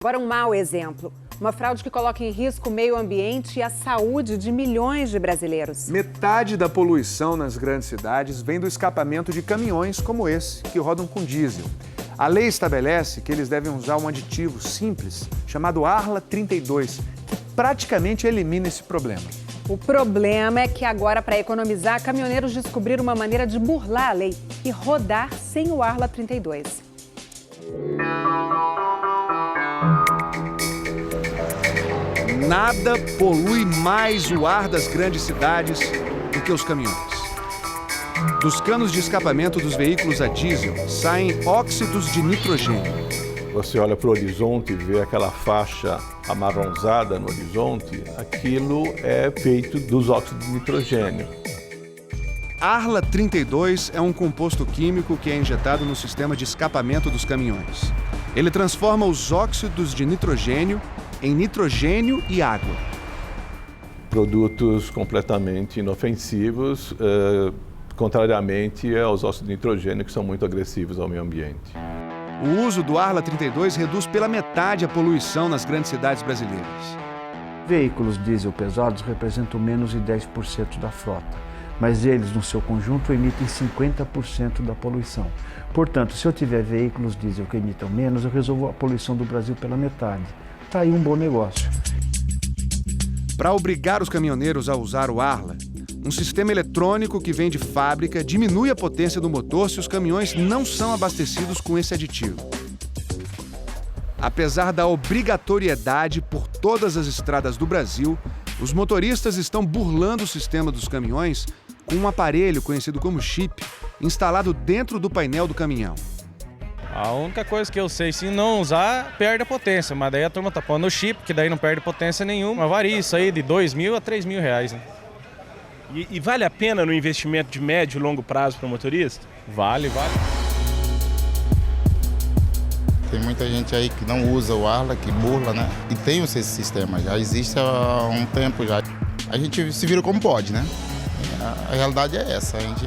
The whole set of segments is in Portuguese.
Agora um mau exemplo. Uma fraude que coloca em risco o meio ambiente e a saúde de milhões de brasileiros. Metade da poluição nas grandes cidades vem do escapamento de caminhões como esse, que rodam com diesel. A lei estabelece que eles devem usar um aditivo simples, chamado Arla 32, que praticamente elimina esse problema. O problema é que agora, para economizar, caminhoneiros descobriram uma maneira de burlar a lei e rodar sem o Arla 32. Nada polui mais o ar das grandes cidades do que os caminhões. Dos canos de escapamento dos veículos a diesel saem óxidos de nitrogênio. Você olha para o horizonte e vê aquela faixa amarronzada no horizonte, aquilo é feito dos óxidos de nitrogênio. Arla 32 é um composto químico que é injetado no sistema de escapamento dos caminhões. Ele transforma os óxidos de nitrogênio em nitrogênio e água. Produtos completamente inofensivos, contrariamente aos óxidos de nitrogênio, que são muito agressivos ao meio ambiente. O uso do Arla 32 reduz pela metade a poluição nas grandes cidades brasileiras. Veículos diesel pesados representam menos de 10% da frota, mas eles, no seu conjunto, emitem 50% da poluição. Portanto, se eu tiver veículos diesel que emitam menos, eu resolvo a poluição do Brasil pela metade. Está aí um bom negócio. Para obrigar os caminhoneiros a usar o Arla, um sistema eletrônico que vem de fábrica diminui a potência do motor se os caminhões não são abastecidos com esse aditivo. Apesar da obrigatoriedade por todas as estradas do Brasil, os motoristas estão burlando o sistema dos caminhões com um aparelho conhecido como chip, instalado dentro do painel do caminhão. A única coisa que eu sei, se não usar, perde a potência, mas daí a turma tá pondo o chip, que daí não perde potência nenhuma. Varia isso aí de R$2.000 a R$3.000, né? E vale a pena no investimento de médio e longo prazo para o motorista? Vale. Tem muita gente aí que não usa o Arla, que burla, né? E tem esse sistema, já existe há um tempo já. A gente se vira como pode, né? A realidade é essa, a gente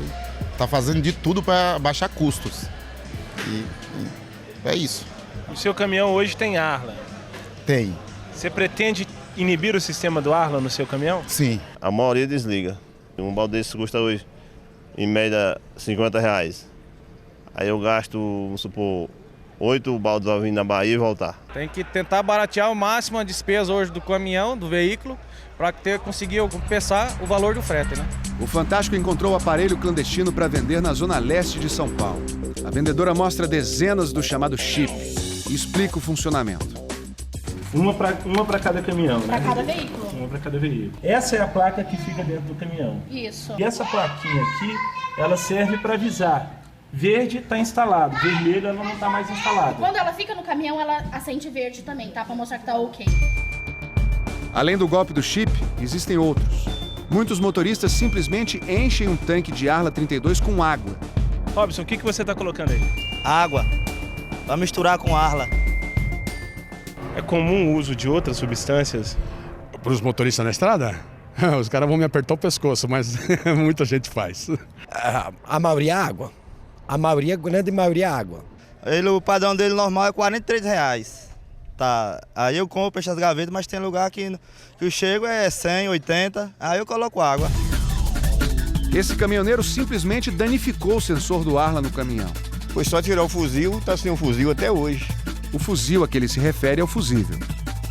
está fazendo de tudo para baixar custos. E é isso. O seu caminhão hoje tem Arla? Tem. Você pretende inibir o sistema do Arla no seu caminhão? Sim. A maioria desliga. Um balde desse custa hoje, em média, R$50. Aí eu gasto, vamos supor, 8 baldes ao vir na Bahia e voltar. Tem que tentar baratear ao máximo a despesa hoje do caminhão, do veículo, para conseguir compensar o valor do frete, né? O Fantástico encontrou o aparelho clandestino para vender na zona leste de São Paulo. A vendedora mostra dezenas do chamado chip e explica o funcionamento. Uma para cada caminhão, né? Para cada veículo. Uma para cada veículo. Essa é a placa que fica dentro do caminhão. Isso. E essa plaquinha aqui, ela serve para avisar. Verde está instalado, vermelho ela não está mais instalada. Quando ela fica no caminhão, ela acende verde também, tá? Para mostrar que tá ok. Além do golpe do chip, existem outros. Muitos motoristas simplesmente enchem um tanque de Arla 32 com água. Robson, o que você está colocando aí? Água, para misturar com Arla. É comum o uso de outras substâncias? Para os motoristas na estrada? Os caras vão me apertar o pescoço, mas muita gente faz. A maioria é água. A grande maioria é água. O padrão dele normal é R$43. Tá. Aí eu compro essas gavetas, mas tem lugar que eu chego é 100, 80, aí eu coloco água. Esse caminhoneiro simplesmente danificou o sensor do Arla no caminhão. Foi só tirar o fuzil, tá sem o fuzil até hoje. O fuzil a que ele se refere é o fusível.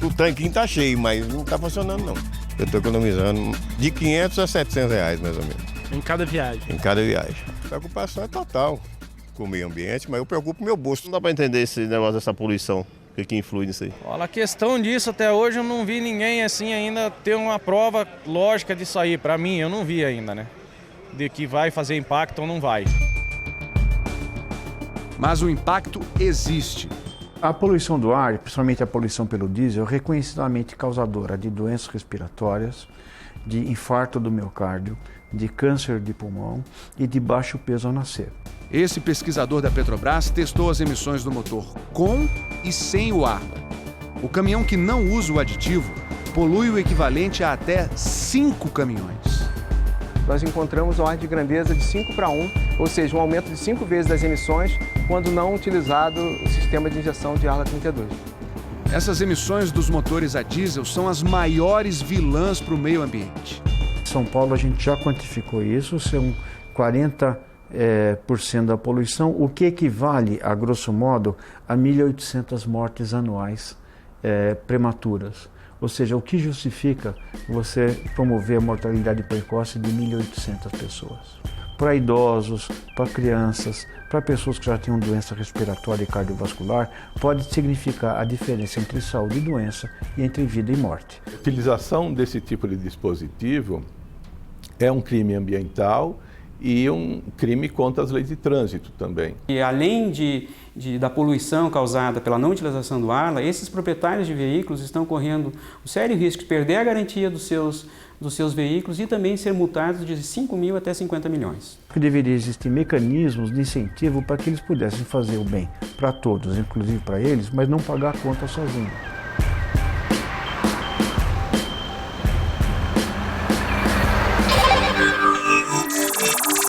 O tanquinho tá cheio, mas não tá funcionando não. Eu tô economizando de R$500 a R$700 mais ou menos. Em cada viagem? Em cada viagem. A preocupação é total com o meio ambiente, mas eu preocupo o meu bolso. Não dá para entender esse negócio dessa poluição, o que influi nisso aí. Olha, a questão disso, até hoje eu não vi ninguém assim ainda ter uma prova lógica disso aí. Para mim, eu não vi ainda, né? De que vai fazer impacto ou não vai. Mas o impacto existe. A poluição do ar, principalmente a poluição pelo diesel, é reconhecidamente causadora de doenças respiratórias, de infarto do miocárdio, de câncer de pulmão e de baixo peso ao nascer. Esse pesquisador da Petrobras testou as emissões do motor com e sem o Arla. O caminhão que não usa o aditivo polui o equivalente a até 5 caminhões. Nós encontramos uma ordem de grandeza de 5:1, ou seja, um aumento de 5 vezes das emissões quando não utilizado o sistema de injeção de Arla 32. Essas emissões dos motores a diesel são as maiores vilãs para o meio ambiente. Em São Paulo a gente já quantificou isso, são 40% da poluição, o que equivale, a grosso modo, a 1.800 mortes anuais prematuras. Ou seja, o que justifica você promover a mortalidade precoce de 1.800 pessoas. Para idosos, para crianças, para pessoas que já tinham doença respiratória e cardiovascular, pode significar a diferença entre saúde e doença e entre vida e morte. A utilização desse tipo de dispositivo é um crime ambiental e um crime contra as leis de trânsito também. E além da poluição causada pela não utilização do Arla, esses proprietários de veículos estão correndo o sério risco de perder a garantia dos seus veículos e também ser multados de 5 mil até 50 milhões. Deveria existir mecanismos de incentivo para que eles pudessem fazer o bem para todos, inclusive para eles, mas não pagar a conta sozinhos.